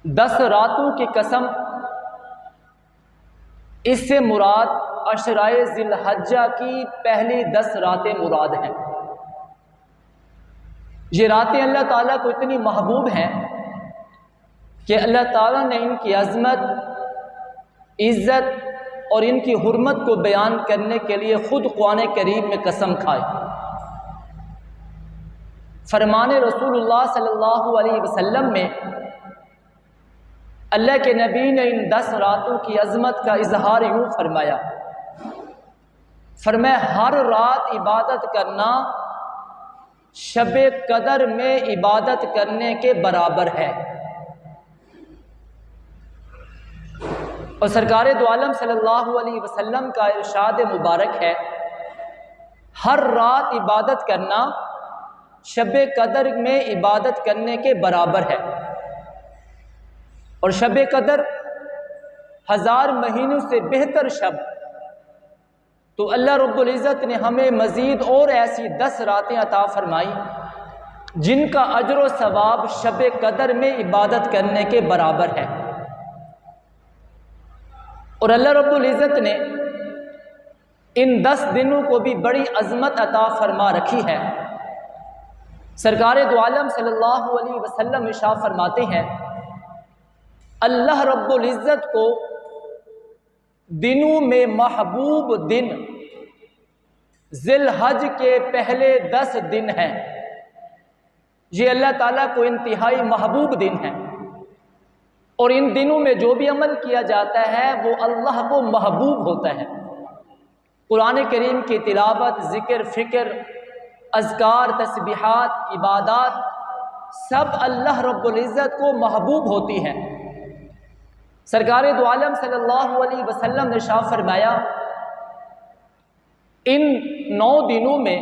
10 راتوں کی قسم، اس سے مراد عشرۂ ذی الحجہ کی پہلی 10 راتیں مراد ہیں۔ یہ راتیں اللہ تعالیٰ کو اتنی محبوب ہیں کہ اللہ تعالیٰ نے ان کی عظمت، عزت اور ان کی حرمت کو بیان کرنے کے لیے خود قرآن کریم میں قسم کھائی۔ فرمان رسول اللہ صلی اللہ علیہ وسلم میں اللہ کے نبی نے ان 10 راتوں کی عظمت کا اظہار یوں فرمایا، فرمایا ہر رات عبادت کرنا شب قدر میں عبادت کرنے کے برابر ہے۔ اور سرکار دو عالم صلی اللہ علیہ وسلم کا ارشاد مبارک ہے، ہر رات عبادت کرنا شب قدر میں عبادت کرنے کے برابر ہے۔ اور شب قدر 1000 مہینوں سے بہتر شب، تو اللہ رب العزت نے ہمیں مزید اور ایسی 10 راتیں عطا فرمائی جن کا اجر و ثواب شب قدر میں عبادت کرنے کے برابر ہے۔ اور اللہ رب العزت نے ان 10 دنوں کو بھی بڑی عظمت عطا فرما رکھی ہے۔ سرکار دو عالم صلی اللہ علیہ وسلم ارشاد فرماتے ہیں، اللہ رب العزت کو دنوں میں محبوب دن ذی الحج کے پہلے 10 دن ہیں۔ یہ اللہ تعالیٰ کو انتہائی محبوب دن ہیں، اور ان دنوں میں جو بھی عمل کیا جاتا ہے وہ اللہ کو محبوب ہوتا ہے۔ قرآن کریم کی تلاوت، ذکر، فکر، اذکار، تسبیحات، عبادات سب اللہ رب العزت کو محبوب ہوتی ہیں۔ سرکار دو عالم صلی اللہ علیہ وسلم نے ارشاد فرمایا، ان 9 دنوں میں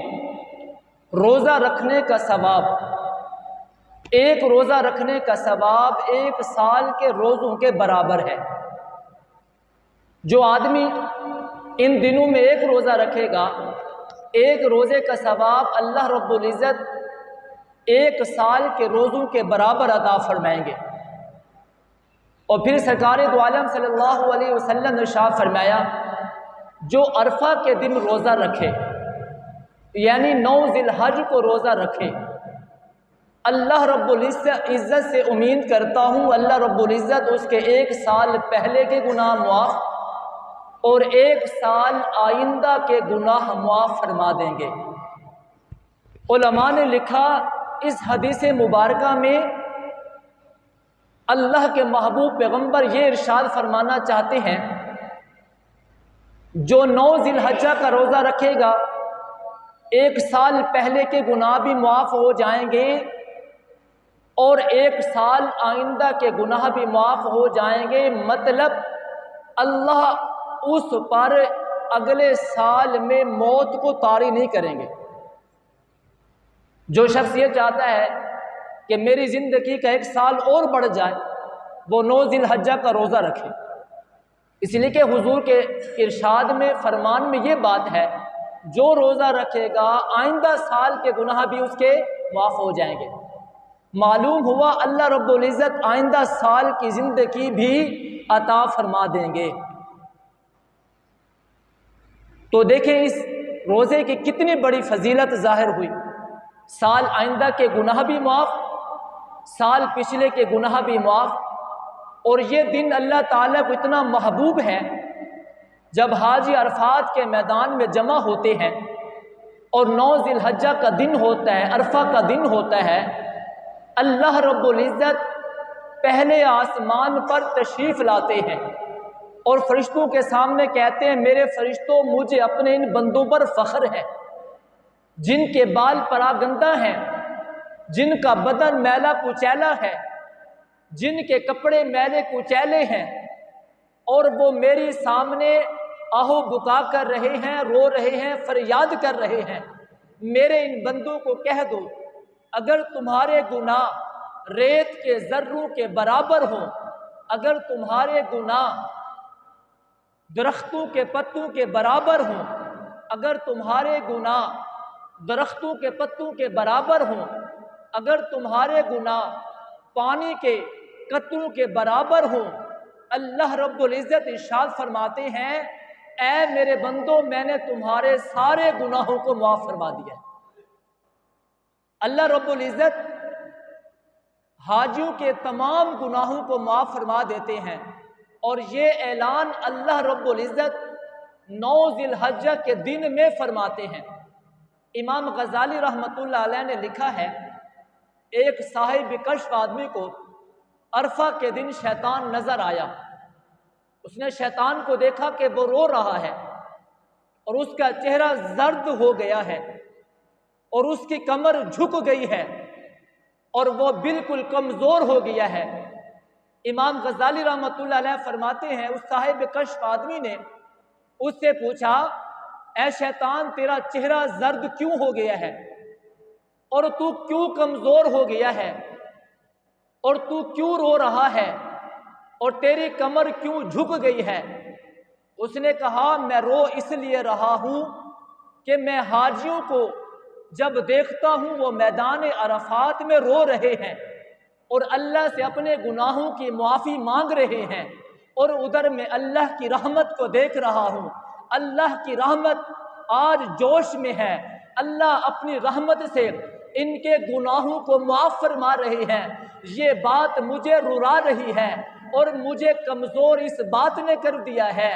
روزہ رکھنے کا ثواب، ایک روزہ رکھنے کا ثواب 1 سال کے روزوں کے برابر ہے۔ جو آدمی ان دنوں میں ایک روزہ رکھے گا، ایک روزے کا ثواب اللہ رب العزت 1 سال کے روزوں کے برابر عطا فرمائیں گے۔ اور پھر سرکار دو عالم صلی اللہ علیہ وسلم نے ارشاد فرمایا، جو عرفہ کے دن روزہ رکھے، یعنی 9 ذی الحج کو روزہ رکھے، اللہ رب العزت سے امید کرتا ہوں اللہ رب العزت اس کے 1 سال پہلے کے گناہ معاف اور 1 سال آئندہ کے گناہ معاف فرما دیں گے۔ علماء نے لکھا، اس حدیث مبارکہ میں اللہ کے محبوب پیغمبر یہ ارشاد فرمانا چاہتے ہیں، جو 9 ذی الحجہ کا روزہ رکھے گا 1 سال پہلے کے گناہ بھی معاف ہو جائیں گے اور 1 سال آئندہ کے گناہ بھی معاف ہو جائیں گے۔ مطلب اللہ اس پر اگلے سال میں موت کو طاری نہیں کریں گے۔ جو شخص یہ چاہتا ہے کہ میری زندگی کا 1 سال اور بڑھ جائے، وہ 9 ذی الحجہ کا روزہ رکھے۔ اس لیے کہ حضور کے ارشاد میں، فرمان میں یہ بات ہے، جو روزہ رکھے گا آئندہ سال کے گناہ بھی اس کے معاف ہو جائیں گے۔ معلوم ہوا اللہ رب العزت آئندہ سال کی زندگی بھی عطا فرما دیں گے۔ تو دیکھیں اس روزے کی کتنی بڑی فضیلت ظاہر ہوئی۔ سال آئندہ کے گناہ بھی معاف، سال پچھلے کے گناہ بھی معاف، اور یہ دن اللہ تعالیٰ کو اتنا محبوب ہے، جب حاجی عرفات کے میدان میں جمع ہوتے ہیں اور 9 ذی الحجہ کا دن ہوتا ہے، عرفہ کا دن ہوتا ہے، اللہ رب العزت پہلے آسمان پر تشریف لاتے ہیں اور فرشتوں کے سامنے کہتے ہیں، میرے فرشتوں مجھے اپنے ان بندوں پر فخر ہے جن کے بال پراگندہ ہیں، جن کا بدن میلا کچیلا ہے، جن کے کپڑے میلے کچیلے ہیں، اور وہ میری سامنے آہو بکا کر رہے ہیں، رو رہے ہیں، فریاد کر رہے ہیں۔ میرے ان بندوں کو کہہ دو، اگر تمہارے گناہ ریت کے ذروں کے برابر ہوں، اگر تمہارے گناہ درختوں کے پتوں کے برابر ہوں، اگر تمہارے گناہ درختوں کے پتوں کے برابر ہوں، اگر تمہارے گناہ پانی کے قطروں کے برابر ہوں۔ اللہ رب العزت ارشاد فرماتے ہیں اے میرے بندو میں نے تمہارے سارے گناہوں کو معاف فرما دیا ہے۔ اللہ رب العزت حاجیوں کے تمام گناہوں کو معاف فرما دیتے ہیں، اور یہ اعلان اللہ رب العزت 9 ذی الحجہ کے دن میں فرماتے ہیں۔ امام غزالی رحمۃ اللہ علیہ نے لکھا ہے ایک صاحب کشف آدمی کو عرفہ کے دن شیطان نظر آیا۔ اس نے شیطان کو دیکھا کہ وہ رو رہا ہے اور اس کا چہرہ زرد ہو گیا ہے اور اس کی کمر جھک گئی ہے اور وہ بالکل کمزور ہو گیا ہے۔ امام غزالی رحمۃ اللہ علیہ فرماتے ہیں اس صاحب کشف آدمی نے اس سے پوچھا اے شیطان تیرا چہرہ زرد کیوں ہو گیا ہے اور تو کیوں کمزور ہو گیا ہے اور تو کیوں رو رہا ہے اور تیری کمر کیوں جھک گئی ہے؟ اس نے کہا میں رو اس لیے رہا ہوں کہ میں حاجیوں کو جب دیکھتا ہوں وہ میدان عرفات میں رو رہے ہیں اور اللہ سے اپنے گناہوں کی معافی مانگ رہے ہیں، اور ادھر میں اللہ کی رحمت کو دیکھ رہا ہوں۔ اللہ کی رحمت آج جوش میں ہے، اللہ اپنی رحمت سے ان کے گناہوں کو معاف فرما رہے ہیں۔ یہ بات مجھے رلا رہی ہے اور مجھے کمزور اس بات نے کر دیا ہے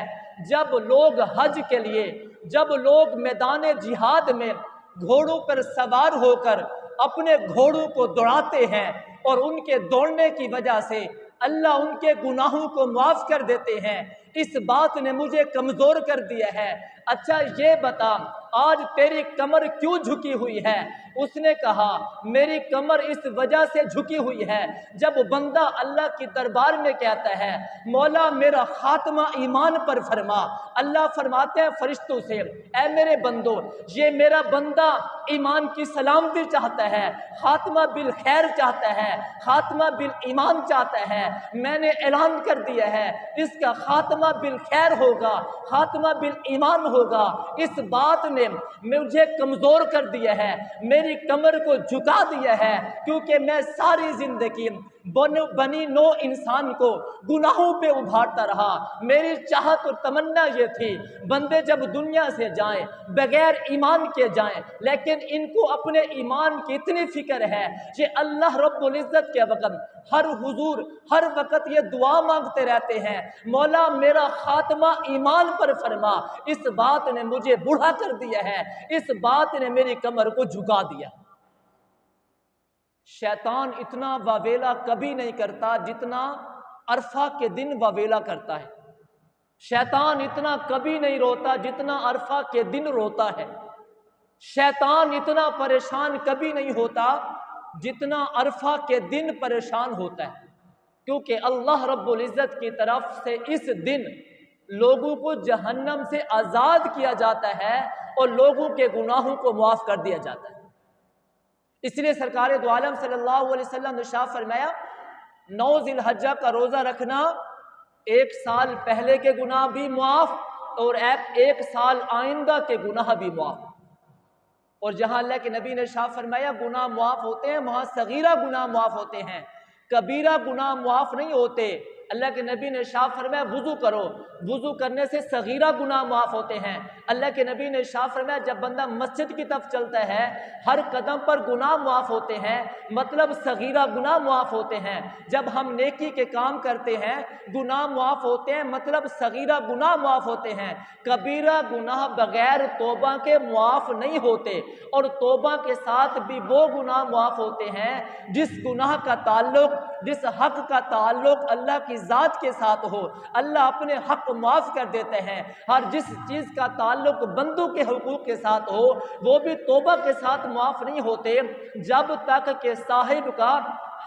جب لوگ حج کے لیے، جب لوگ میدان جہاد میں گھوڑوں پر سوار ہو کر اپنے گھوڑوں کو دوڑاتے ہیں اور ان کے دوڑنے کی وجہ سے اللہ ان کے گناہوں کو معاف کر دیتے ہیں، اس بات نے مجھے کمزور کر دیا ہے۔ اچھا یہ بتا آج تیری کمر کیوں جھکی ہوئی ہے؟ اس نے کہا میری کمر اس وجہ سے جھکی ہوئی ہے جب بندہ اللہ کی دربار میں کہتا ہے مولا میرا خاتمہ ایمان پر فرما، اللہ فرماتے ہیں فرشتوں سے اے میرے بندو یہ میرا بندہ ایمان کی سلامتی چاہتا ہے، خاتمہ بالخیر چاہتا ہے، خاتمہ بالایمان چاہتا ہے، میں نے اعلان کر دیا ہے اس کا خاتمہ بالخیر ہوگا، خاتمہ بالایمان ہوگا۔ اس بات نے مجھے کمزور کر دیا ہے، میری کمر کو جھکا دیا ہے، کیونکہ میں ساری زندگی بنی نو انسان کو گناہوں پہ ابھارتا رہا۔ میری چاہت اور تمنا یہ تھی بندے جب دنیا سے جائیں بغیر ایمان کے جائیں، لیکن ان کو اپنے ایمان کی اتنی فکر ہے کہ اللہ رب العزت کے وقت ہر وقت یہ دعا مانگتے رہتے ہیں مولا میرا خاتمہ ایمان پر فرما۔ اس بات نے مجھے بوڑھا کر دیا ہے، اس بات نے میری کمر کو جھکا دیا۔ شیطان اتنا واویلا کبھی نہیں کرتا جتنا عرفہ کے دن واویلا کرتا ہے۔ شیطان اتنا کبھی نہیں روتا جتنا عرفہ کے دن روتا ہے۔ شیطان اتنا پریشان کبھی نہیں ہوتا جتنا عرفہ کے دن پریشان ہوتا ہے، کیونکہ اللہ رب العزت کی طرف سے اس دن لوگوں کو جہنم سے آزاد کیا جاتا ہے اور لوگوں کے گناہوں کو معاف کر دیا جاتا ہے۔ اس لیے سرکار دو عالم صلی اللہ علیہ وسلم نے ارشاد فرمایا 9 ذی الحجہ کا روزہ رکھنا 1 سال پہلے کے گناہ بھی معاف اور 1 سال آئندہ کے گناہ بھی معاف۔ اور جہاں اللہ کے نبی نے ارشاد فرمایا گناہ معاف ہوتے ہیں وہاں صغیرہ گناہ معاف ہوتے ہیں، کبیرہ گناہ معاف نہیں ہوتے۔ اللہ کے نبی نے ارشاد فرمایا وضو کرو، وضو کرنے سے صغیرہ گناہ معاف ہوتے ہیں۔ اللہ کے نبی نے ارشاد فرمایا جب بندہ مسجد کی طرف چلتا ہے ہر قدم پر گناہ معاف ہوتے ہیں، مطلب صغیرہ گناہ معاف ہوتے ہیں۔ جب ہم نیکی کے کام کرتے ہیں گناہ معاف ہوتے ہیں، مطلب صغیرہ گناہ معاف ہوتے ہیں۔ کبیرہ گناہ بغیر توبہ کے معاف نہیں ہوتے، اور توبہ کے ساتھ بھی وہ گناہ معاف ہوتے ہیں جس گناہ کا تعلق، جس حق کا تعلق اللہ کی ذات کے ساتھ ہو، اللہ اپنے حق معاف کر دیتے ہیں۔ ہر جس چیز کا تعلق بندوں کے حقوق کے ساتھ ہو وہ بھی توبہ کے ساتھ معاف نہیں ہوتے جب تک کہ صاحب کا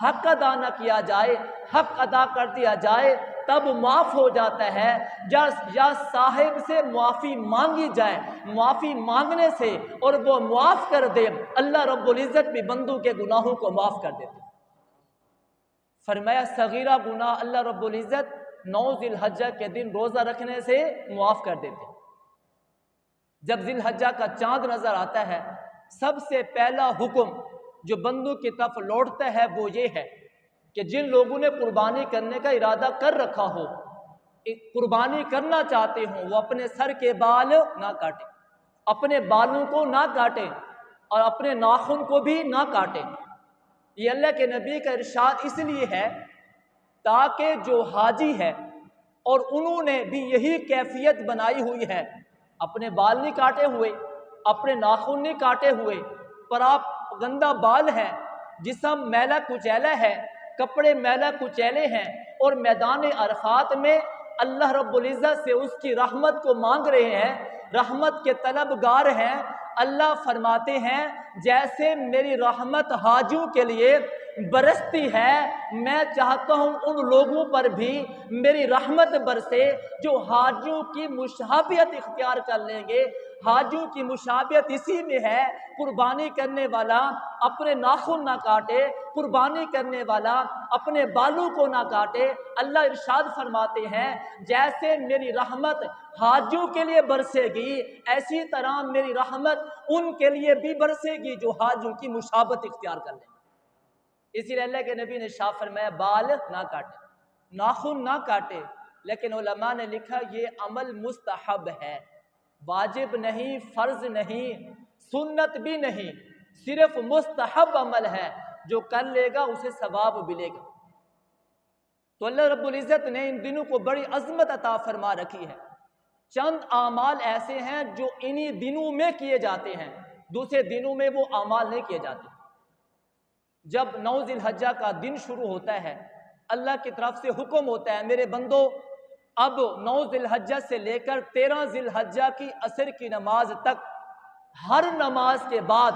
حق ادا نہ کیا جائے، حق ادا کر دیا جائے تب معاف ہو جاتا ہے، یا صاحب سے معافی مانگی جائے، معافی مانگنے سے اور وہ معاف کر دے اللہ رب العزت بھی بندوں کے گناہوں کو معاف کر دیتے۔ فرمایا صغیرہ گناہ اللہ رب العزت 9 ذی الحجہ کے دن روزہ رکھنے سے معاف کر دیتے۔ جب ذی الحجہ کا چاند نظر آتا ہے سب سے پہلا حکم جو بندوں کی طرف لوٹتا ہے وہ یہ ہے کہ جن لوگوں نے قربانی کرنے کا ارادہ کر رکھا ہو، قربانی کرنا چاہتے ہوں، وہ اپنے سر کے بال نہ کاٹیں، اپنے بالوں کو نہ کاٹیں اور اپنے ناخن کو بھی نہ کاٹیں۔ یہ اللہ کے نبی کا ارشاد اس لیے ہے تاکہ جو حاجی ہے اور انہوں نے بھی یہی کیفیت بنائی ہوئی ہے، اپنے بال نہیں کاٹے ہوئے، اپنے ناخن نہیں کاٹے ہوئے، پر آپ گندا بال ہے، جسم میلا کچیلا ہے، کپڑے میلا کچیلے ہیں، اور میدان عرفات میں اللہ رب العزت سے اس کی رحمت کو مانگ رہے ہیں، رحمت کے طلبگار ہیں۔ اللہ فرماتے ہیں جیسے میری رحمت حاجیوں کے لیے برستی ہے، میں چاہتا ہوں ان لوگوں پر بھی میری رحمت برسے جو حاجیوں کی مشابہت اختیار کر لیں گے۔ حاجیوں کی مشابہت اسی میں ہے، قربانی کرنے والا اپنے ناخن نہ کاٹے، قربانی کرنے والا اپنے بالوں کو نہ کاٹے۔ اللہ ارشاد فرماتے ہیں جیسے میری رحمت حاجیوں کے لیے برسے گی، ایسی طرح میری رحمت ان کے لیے بھی برسے گی جو حاجیوں کی مشابہت اختیار کر لیں گے۔ اسی لیے اللہ کے نبی نے ارشاد فرمایا بال نہ کاٹے، ناخن نہ کاٹے، لیکن علماء نے لکھا یہ عمل مستحب ہے، واجب نہیں، فرض نہیں، سنت بھی نہیں، صرف مستحب عمل ہے، جو کر لے گا اسے ثواب ملے گا۔ تو اللہ رب العزت نے ان دنوں کو بڑی عظمت عطا فرما رکھی ہے۔ چند اعمال ایسے ہیں جو انہی دنوں میں کیے جاتے ہیں، دوسرے دنوں میں وہ اعمال نہیں کیے جاتے۔ جب 9 ذی الحجہ کا دن شروع ہوتا ہے، اللہ کی طرف سے حکم ہوتا ہے میرے بندو اب 9 ذی الحجہ سے لے کر 13 ذی الحجہ کی عصر کی نماز تک ہر نماز کے بعد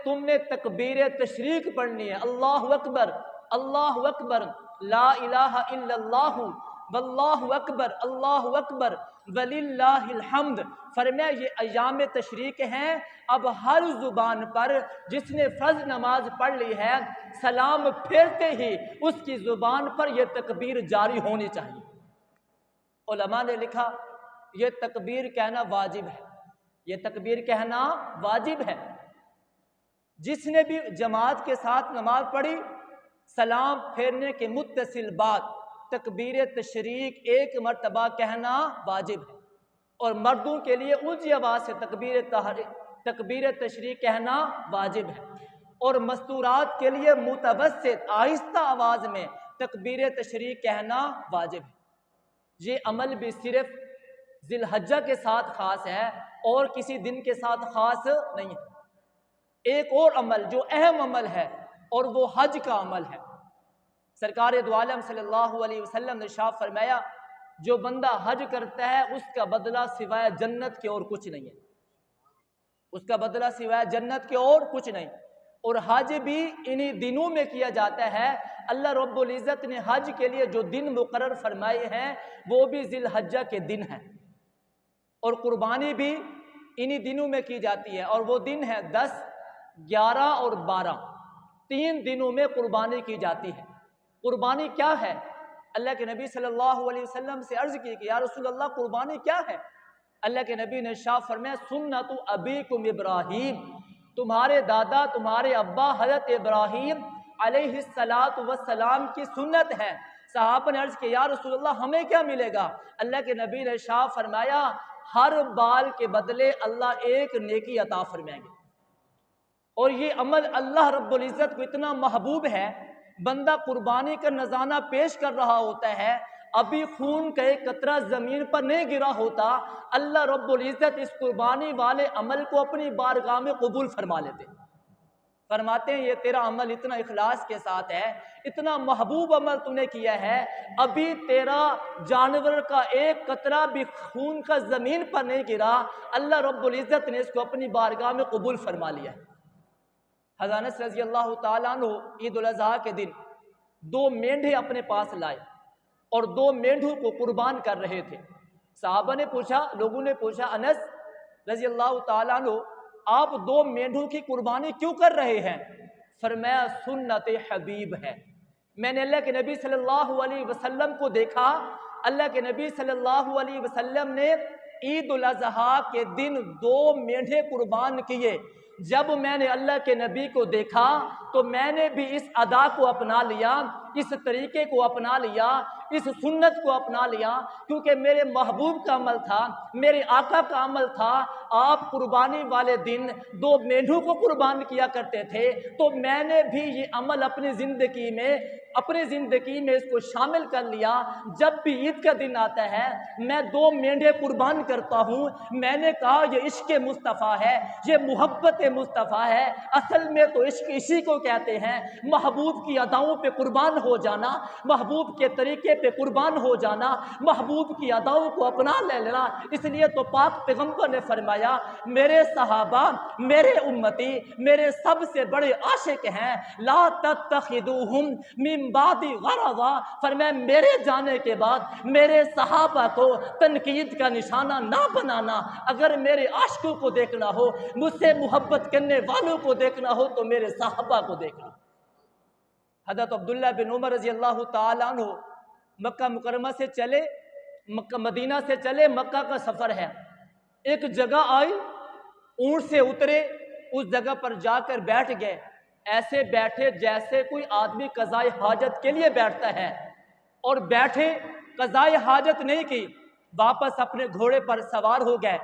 تم نے تکبیر تشریق پڑھنی ہے، اللہ اکبر اللہ اکبر لا الہ الا اللہ واللہ اکبر اللہ اکبر وللہ الحمد۔ فرمایا یہ ایام تشریق ہیں، اب ہر زبان پر جس نے فرض نماز پڑھ لی ہے سلام پھیرتے ہی اس کی زبان پر یہ تکبیر جاری ہونی چاہیے۔ علماء نے لکھا یہ تکبیر کہنا واجب ہے، یہ تکبیر کہنا واجب ہے۔ جس نے بھی جماعت کے ساتھ نماز پڑھی سلام پھیرنے کے متصل بعد تکبیر تشریق ایک مرتبہ کہنا واجب ہے، اور مردوں کے لیے اونچی آواز سے تکبیر تشریق کہنا واجب ہے، اور مستورات کے لیے متوسط آہستہ آواز میں تکبیر تشریق کہنا واجب ہے۔ یہ عمل بھی صرف ذی الحجہ کے ساتھ خاص ہے اور کسی دن کے ساتھ خاص نہیں ہے۔ ایک اور عمل جو اہم عمل ہے اور وہ حج کا عمل ہے۔ سرکار دو عالم صلی اللہ علیہ وسلم نے ارشاد فرمایا جو بندہ حج کرتا ہے اس کا بدلہ سوائے جنت کے اور کچھ نہیں ہے، اس کا بدلہ سوائے جنت کے اور کچھ نہیں۔ اور حج بھی انہی دنوں میں کیا جاتا ہے۔ اللہ رب العزت نے حج کے لیے جو دن مقرر فرمائے ہیں وہ بھی ذی الحجہ کے دن ہیں، اور قربانی بھی انہی دنوں میں کی جاتی ہے، اور وہ دن ہے 10، 11 اور 12، 3 دنوں میں قربانی کی جاتی ہے۔ قربانی کیا ہے؟ اللہ کے نبی صلی اللہ علیہ وسلم سے عرض کی کہ یا رسول اللہ قربانی کیا ہے؟ اللہ کے نبی نے ارشاد فرمایا سنت ابیکم ابراہیم، تمہارے دادا تمہارے ابا حضرت ابراہیم علیہ السلام کی سنت ہے۔ صحابہ نے عرض کیا یا رسول اللہ ہمیں کیا ملے گا؟ اللہ کے نبی نے ارشاد فرمایا ہر بال کے بدلے اللہ ایک نیکی عطا فرمائیں گے۔ اور یہ عمل اللہ رب العزت کو اتنا محبوب ہے، بندہ قربانی کا نذرانہ پیش کر رہا ہوتا ہے، ابھی خون کا ایک قطرہ زمین پر نہیں گرا ہوتا، اللہ رب العزت اس قربانی والے عمل کو اپنی بارگاہ میں قبول فرما لیتے، فرماتے ہیں یہ تیرا عمل اتنا اخلاص کے ساتھ ہے، اتنا محبوب عمل تو نے کیا ہے، ابھی تیرا جانور کا ایک قطرہ بھی خون کا زمین پر نہیں گرا، اللہ رب العزت نے اس کو اپنی بارگاہ میں قبول فرما لیا ہے۔ حضرت انس رضی اللہ تعالیٰ عنہ عید الاضحیٰ کے دن 2 مینڈھے اپنے پاس لائے اور 2 مینڈھوں کو قربان کر رہے تھے۔ صحابہ نے پوچھا، لوگوں نے پوچھا انس رضی اللہ تعالیٰ عنہ آپ 2 مینڈھوں کی قربانی کیوں کر رہے ہیں؟ فرمایا سنت حبیب ہے، میں نے اللہ کے نبی صلی اللہ علیہ وسلم کو دیکھا، اللہ کے نبی صلی اللہ علیہ وسلم نے عید الاضحیٰ کے دن 2 مینڈھے قربان کیے، جب میں نے اللہ کے نبی کو دیکھا تو میں نے بھی اس ادا کو اپنا لیا، اس طریقے کو اپنا لیا، اس سنت کو اپنا لیا، کیونکہ میرے محبوب کا عمل تھا، میرے آقا کا عمل تھا۔ آپ قربانی والے دن 2 مینڈھوں کو قربان کیا کرتے تھے، تو میں نے بھی یہ عمل اپنی زندگی میں اس کو شامل کر لیا۔ جب بھی عید کا دن آتا ہے میں 2 مینڈھے قربان کرتا ہوں۔ میں نے کہا یہ عشق مصطفیٰ ہے، یہ محبت مصطفیٰ ہے۔ اصل میں تو عشق اسی کو کہتے ہیں، محبوب کی اداؤں پہ قربان ہو جانا، محبوب کے طریقے پہ قربان ہو جانا، محبوب کی اداؤں کو اپنا لینا۔ اس لیے تو پاک پیغمبر نے فرمایا میرے صحابہ، میرے امتی، میرے سب سے بڑے عاشق ہیں، لا تتخذوہم من بعد غرضا، فرمایا میرے جانے کے بعد میرے صحابہ کو تنقید کا نشانہ نہ بنانا۔ اگر میرے عاشقوں کو دیکھنا ہو، مجھ سے محبت کرنے والوں کو دیکھنا ہو تو میرے صحابہ کو دیکھنا۔ حضرت عبداللہ بن عمر رضی اللہ تعالیٰ عنہ مکہ مکرمہ سے چلے، مدینہ سے چلے، مکہ کا سفر ہے، ایک جگہ آئی، اونٹ سے اترے، اس جگہ پر جا کر بیٹھ گئے، ایسے بیٹھے جیسے کوئی آدمی قضائے حاجت کے لیے بیٹھتا ہے، اور بیٹھے، قضائے حاجت نہیں کی، واپس اپنے گھوڑے پر سوار ہو گئے۔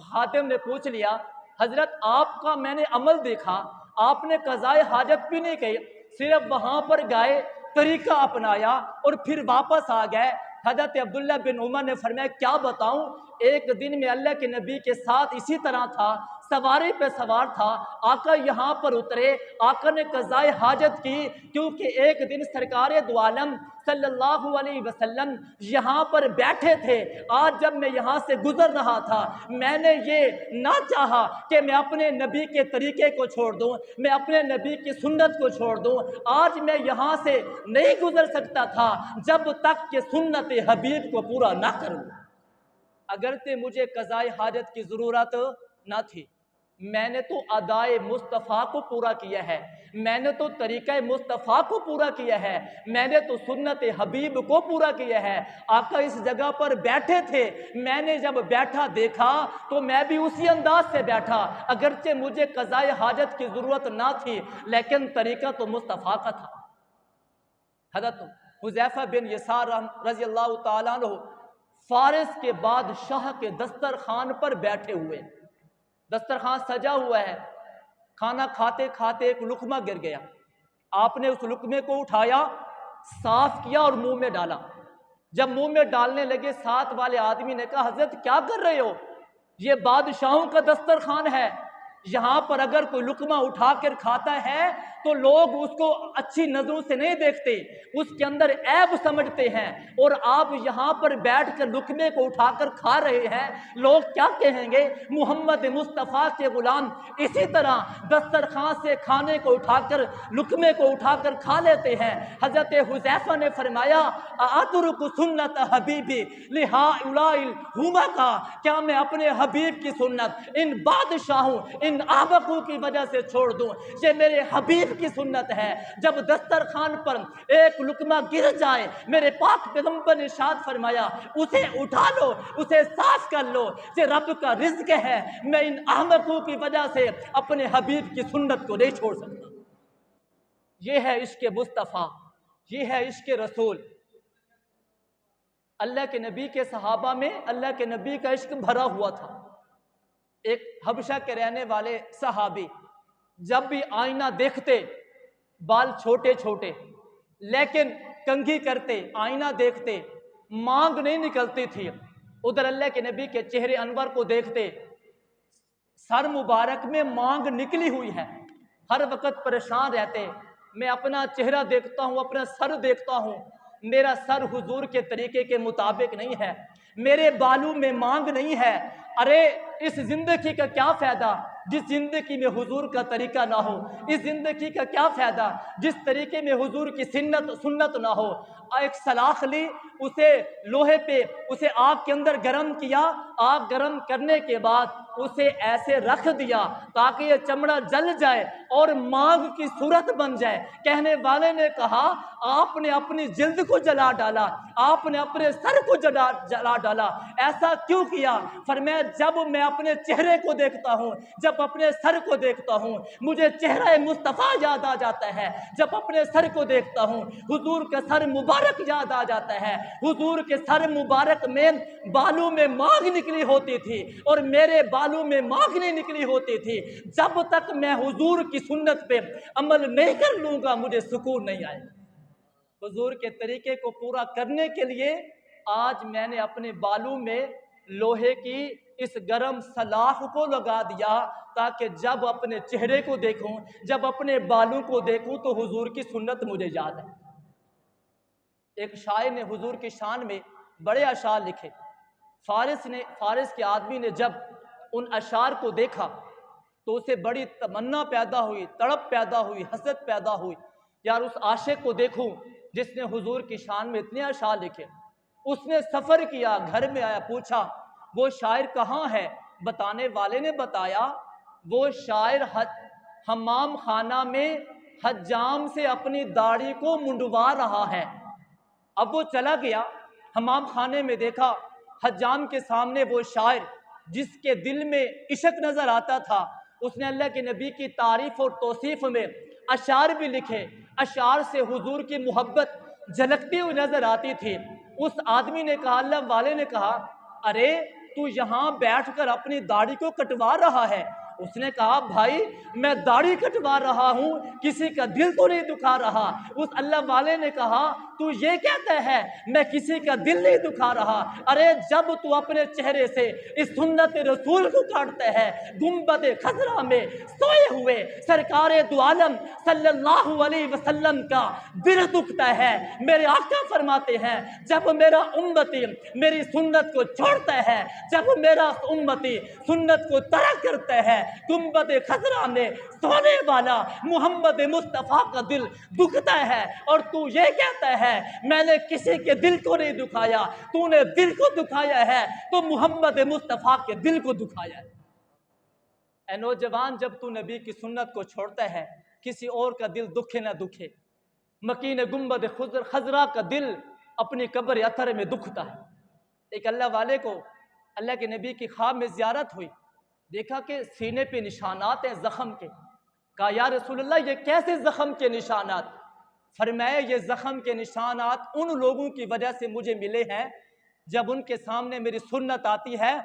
خادم نے پوچھ لیا حضرت آپ کا میں نے عمل دیکھا، آپ نے قضائے حاجت بھی نہیں کی، صرف وہاں پر گئے، طریقہ اپنایا اور پھر واپس آ گئے۔ حضرت عبداللہ بن عمر نے فرمایا کیا بتاؤں، ایک دن میں اللہ کے نبی کے ساتھ اسی طرح تھا، سواری پہ سوار تھا، آقا یہاں پر اترے، آقا نے قضائے حاجت کی، کیونکہ ایک دن سرکار دو عالم صلی اللہ علیہ وسلم یہاں پر بیٹھے تھے۔ آج جب میں یہاں سے گزر رہا تھا میں نے یہ نہ چاہا کہ میں اپنے نبی کے طریقے کو چھوڑ دوں، میں اپنے نبی کی سنت کو چھوڑ دوں۔ آج میں یہاں سے نہیں گزر سکتا تھا جب تک کہ سنت حبیب کو پورا نہ کروں۔ اگرچہ مجھے قضائے حاجت کی ضرورت نہ تھی، میں نے تو ادائے مصطفیٰ کو پورا کیا ہے، میں نے تو طریقہ مصطفیٰ کو پورا کیا ہے، میں نے تو سنت حبیب کو پورا کیا ہے۔ آقا اس جگہ پر بیٹھے تھے، میں نے جب بیٹھا دیکھا تو میں بھی اسی انداز سے بیٹھا، اگرچہ مجھے قضائے حاجت کی ضرورت نہ تھی لیکن طریقہ تو مصطفیٰ کا تھا۔ حضرت حذیفہ بن یسار رضی اللہ تعالیٰ عنہ فارس کے بادشاہ کے دسترخوان پر بیٹھے ہوئے، دسترخوان سجا ہوا ہے، کھانا کھاتے کھاتے ایک لقمہ گر گیا، آپ نے اس لقمے کو اٹھایا، صاف کیا اور منہ میں ڈالا۔ جب منہ میں ڈالنے لگے ساتھ والے آدمی نے کہا حضرت کیا کر رہے ہو، یہ بادشاہوں کا دسترخوان ہے، یہاں پر اگر کوئی لقمہ اٹھا کر کھاتا ہے تو لوگ اس کو اچھی نظروں سے نہیں دیکھتے، اس کے اندر عیب سمجھتے ہیں، اور آپ یہاں پر بیٹھ کر لقمے کو اٹھا کر کھا رہے ہیں، لوگ کیا کہیں گے؟ محمد مصطفیٰ کے غلام اسی طرح دسترخوان سے کھانے کو اٹھا کر لقمے کو اٹھا کر کھا لیتے ہیں۔ حضرت حذیفہ نے فرمایا اترک سنت حبیبی لہؤلاء الہمقاء، کیا میں اپنے حبیب کی سنت ان بادشاہوں ان آبقوں کی وجہ سے چھوڑ دوں؟ یہ میرے حبیب کی سنت ہے۔ جب دسترخوان پر ایک لقمہ گر جائے میرے پاک پیغمبر نے ارشاد فرمایا اسے اٹھا لو، اسے صاف کر لو، یہ رب کا رزق ہے، میں ان احمقوں کی وجہ سے اپنے حبیب کی سنت کو نہیں چھوڑ سکتا۔ یہ ہے عشق مصطفیٰ، یہ ہے عشق رسول۔ اللہ کے نبی کے صحابہ میں اللہ کے نبی کا عشق بھرا ہوا تھا۔ ایک حبشہ کے رہنے والے صحابی جب بھی آئینہ دیکھتے، بال چھوٹے چھوٹے لیکن کنگھی کرتے، آئینہ دیکھتے، مانگ نہیں نکلتی تھی، ادھر اللہ کے نبی کے چہرے انور کو دیکھتے، سر مبارک میں مانگ نکلی ہوئی ہے، ہر وقت پریشان رہتے، میں اپنا چہرہ دیکھتا ہوں، اپنا سر دیکھتا ہوں، میرا سر حضور کے طریقے کے مطابق نہیں ہے، میرے بالوں میں مانگ نہیں ہے۔ ارے اس زندگی کا کیا فائدہ جس زندگی میں حضور کا طریقہ نہ ہو، اس زندگی کا کیا فائدہ جس طریقے میں حضور کی سنت نہ ہو۔ ایک سلاخ لی، اسے لوہے پہ اسے آگ کے اندر گرم کیا، آگ گرم کرنے کے بعد اسے ایسے رکھ دیا تاکہ یہ چمڑا جل جائے اور مانگ کی صورت بن جائے۔ کہنے والے نے کہا آپ نے اپنی جلد کو جلا ڈالا، آپ نے اپنے سر کو جلا ڈالا، ایسا کیوں کیا؟ فرمایا جب میں اپنے چہرے کو دیکھتا ہوں، جب اپنے سر کو دیکھتا ہوں، مجھے چہرہ مصطفیٰ یاد آ جاتا ہے۔ جب اپنے سر کو دیکھتا ہوں، حضور کا سر مبارک یاد آ جاتا ہے۔ حضور کے سر مبارک میں بالوں میں مانگ نکلی ہوتی تھی اور میرے بالوں میں مانگ نہیں نکلی ہوتی تھی۔ جب تک میں حضور کی سنت پہ عمل نہیں کر لوں گا مجھے سکون نہیں آئے گا۔ حضور کے طریقے کو پورا کرنے کے لیے آج میں نے اپنے بالوں میں لوہے کی اس گرم سلاخ کو لگا دیا تاکہ جب اپنے چہرے کو دیکھوں، جب اپنے بالوں کو دیکھوں تو حضور کی سنت مجھے یاد ہے۔ ایک شاعر نے حضور کی شان میں بڑے اشعار لکھے۔ فارس کے آدمی نے جب ان اشعار کو دیکھا تو اسے بڑی تمنا پیدا ہوئی، تڑپ پیدا ہوئی، حسرت پیدا ہوئی، یار اس عاشق کو دیکھوں جس نے حضور کی شان میں اتنے اشعار لکھے۔ اس نے سفر کیا، گھر میں آیا، پوچھا وہ شاعر کہاں ہے؟ بتانے والے نے بتایا وہ شاعر حمام خانہ میں حجام سے اپنی داڑھی کو منڈوا رہا ہے۔ اب وہ چلا گیا، حمام خانے میں دیکھا حجام کے سامنے وہ شاعر جس کے دل میں عشق نظر آتا تھا، اس نے اللہ کے نبی کی تعریف اور توصیف میں اشعار بھی لکھے، اشعار سے حضور کی محبت جھلکتی ہوئی نظر آتی تھی۔ اس آدمی نے کہا، اللہ والے نے کہا ارے تو یہاں بیٹھ کر اپنی داڑھی کو کٹوا رہا ہے؟ اس نے کہا بھائی میں داڑھی کٹوا رہا ہوں، کسی کا دل تو نہیں دکھا رہا۔ اس اللہ والے نے کہا تو یہ کہتا ہے میں کسی کا دل نہیں دکھا رہا؟ ارے جب تو اپنے چہرے سے اس سنت رسول کو کاٹتا ہے، گنبد خضرا میں سوئے ہوئے سرکار دو عالم صلی اللہ علیہ وسلم کا دل دکھتا ہے۔ میرے آقا فرماتے ہیں جب میرا امتی میری سنت کو چھوڑتا ہے، جب میرا امتی سنت کو ترک کرتا ہے، گنبد خضرا میں سونے والا محمد مصطفیٰ کا دل دکھتا ہے، اور تو یہ کہتا ہے میں نے کسی کے دل کو نہیں دکھایا، تو نے دل کو دکھایا ہے تو محمد مصطفیٰ کے دل کو دکھایا ہے۔ اے نوجوان جب تو نبی کی سنت کو چھوڑتا ہے کسی اور کا دل دکھے نہ دکھے، مکین گنبد خضرا کا دل اپنی قبر اثر میں دکھتا ہے۔ ایک اللہ والے کو اللہ کے نبی کی خواب میں زیارت ہوئی، دیکھا کہ سینے پہ نشانات ہیں زخم کے، کہا یا رسول اللہ یہ کیسے زخم کے نشانات؟ فرمایا یہ زخم کے نشانات ان لوگوں کی وجہ سے مجھے ملے ہیں جب ان کے سامنے میری سنت آتی ہے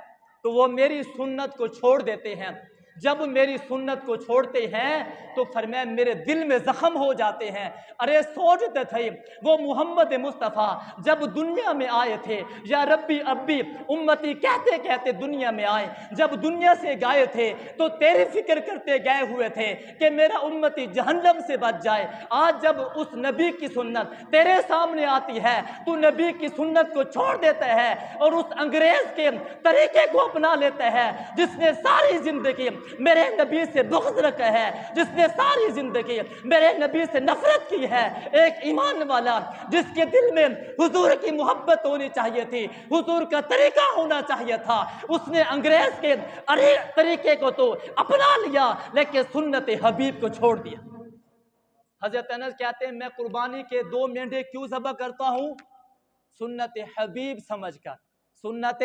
تو وہ میری سنت کو چھوڑ دیتے ہیں، جب میری سنت کو چھوڑتے ہیں تو فرمایا میرے دل میں زخم ہو جاتے ہیں۔ ارے سوچتے تھے وہ محمد مصطفیٰ جب دنیا میں آئے تھے یا ربی ابی امتی کہتے کہتے دنیا میں آئے، جب دنیا سے گئے تھے تو تیری فکر کرتے گئے ہوئے تھے کہ میرا امتی جہنم سے بچ جائے۔ آج جب اس نبی کی سنت تیرے سامنے آتی ہے تو نبی کی سنت کو چھوڑ دیتا ہے اور اس انگریز کے طریقے کو اپنا لیتا ہے جس نے ساری زندگی میرے نبی سے بغض رکھا ہے، جس نے ساری زندگی میرے نبی سے نفرت کی ہے۔ ایک ایمان والا جس کے دل میں حضور کی محبت ہونی چاہیے تھی، حضور کا طریقہ ہونا چاہیے تھا، اس نے انگریز کے طریقے کو تو اپنا لیا لیکن سنت حبیب کو چھوڑ دیا۔ حضرت انس کہتے ہیں میں قربانی کے 2 مینڈے کیوں ذبح کرتا ہوں؟ سنت حبیب سمجھ کر، سنت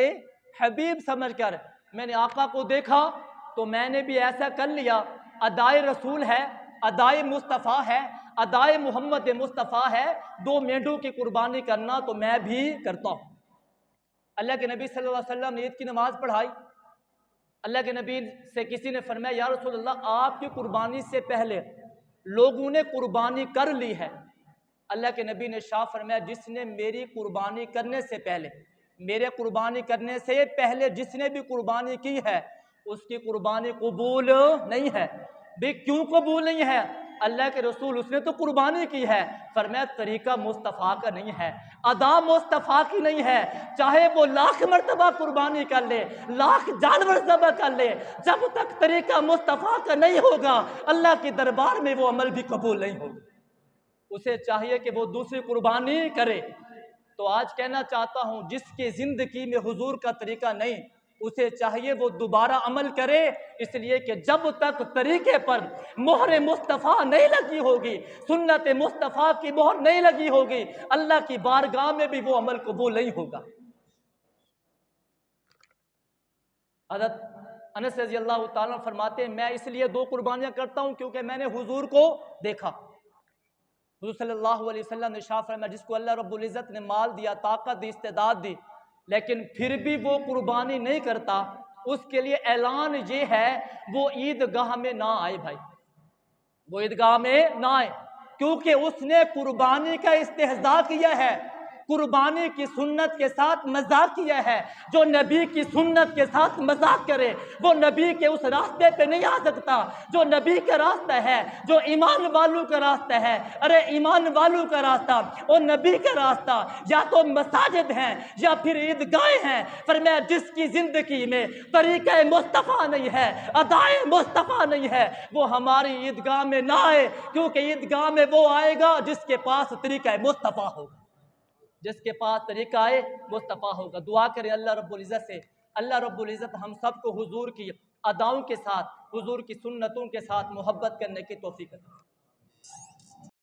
حبیب سمجھ کر۔ میں نے آقا کو دیکھا تو میں نے بھی ایسا کر لیا، ادائے رسول ہے، ادائے مصطفیٰ ہے، ادائے محمد مصطفیٰ ہے، 2 مینڈوں کی قربانی کرنا تو میں بھی کرتا ہوں۔ اللہ کے نبی صلی اللہ علیہ وسلم نے عید کی نماز پڑھائی، اللہ کے نبی سے کسی نے فرمایا یا رسول اللہ آپ کی قربانی سے پہلے لوگوں نے قربانی کر لی ہے۔ اللہ کے نبی نے شاہ فرمایا جس نے میری قربانی کرنے سے پہلے، میرے قربانی کرنے سے پہلے جس نے بھی قربانی کی ہے اس کی قربانی قبول نہیں ہے۔ بے کیوں قبول نہیں ہے؟ اللہ کے رسول اس نے تو قربانی کی ہے۔ فرمایا طریقہ مصطفیٰ کا نہیں ہے، ادا مصطفیٰ کی نہیں ہے، چاہے وہ 1,00,000 مرتبہ قربانی کر لے، 1,00,000 جانور ذبح کر لے، جب تک طریقہ مصطفیٰ کا نہیں ہوگا اللہ کے دربار میں وہ عمل بھی قبول نہیں ہوگا۔ اسے چاہیے کہ وہ دوسری قربانی کرے۔ تو آج کہنا چاہتا ہوں جس کی زندگی میں حضور کا طریقہ نہیں، اسے چاہیے وہ دوبارہ عمل کرے، اس لیے کہ جب تک طریقے پر مہر مصطفیٰ نہیں لگی ہوگی، سنت مصطفیٰ کی مہر نہیں لگی ہوگی، اللہ کی بارگاہ میں بھی وہ عمل قبول نہیں ہوگا۔ حضرت انس رضی اللہ تعالیٰ فرماتے ہیں میں اس لیے 2 قربانیاں کرتا ہوں کیونکہ میں نے حضور کو دیکھا۔ حضور صلی اللہ علیہ وسلم نے ارشاد فرمایا جس کو اللہ رب العزت نے مال دیا، طاقت دی، استعداد دی، لیکن پھر بھی وہ قربانی نہیں کرتا، اس کے لیے اعلان یہ ہے وہ عیدگاہ میں نہ آئے بھائی، وہ عیدگاہ میں نہ آئے، کیونکہ اس نے قربانی کا استہزاء کیا ہے، قربانی کی سنت کے ساتھ مذاق کیا ہے۔ جو نبی کی سنت کے ساتھ مذاق کرے وہ نبی کے اس راستے پہ نہیں آ سکتا جو نبی کا راستہ ہے، جو ایمان والوں کا راستہ ہے۔ ارے ایمان والوں کا راستہ اور نبی کا راستہ یا تو مساجد ہیں یا پھر عیدگاہیں ہیں۔ فرمایا جس کی زندگی میں طریقہ مصطفیٰ نہیں ہے، ادائے مصطفیٰ نہیں ہے، وہ ہماری عیدگاہ میں نہ آئے، کیونکہ عیدگاہ میں وہ آئے گا جس کے پاس طریقہ مصطفیٰ ہوگا، جس کے پاس طریقہ مصطفیٰ ہوگا۔ دعا کریں اللہ رب العزت سے، اللہ رب العزت ہم سب کو حضور کی اداؤں کے ساتھ، حضور کی سنتوں کے ساتھ محبت کرنے کی توفیق عطا فرمائے۔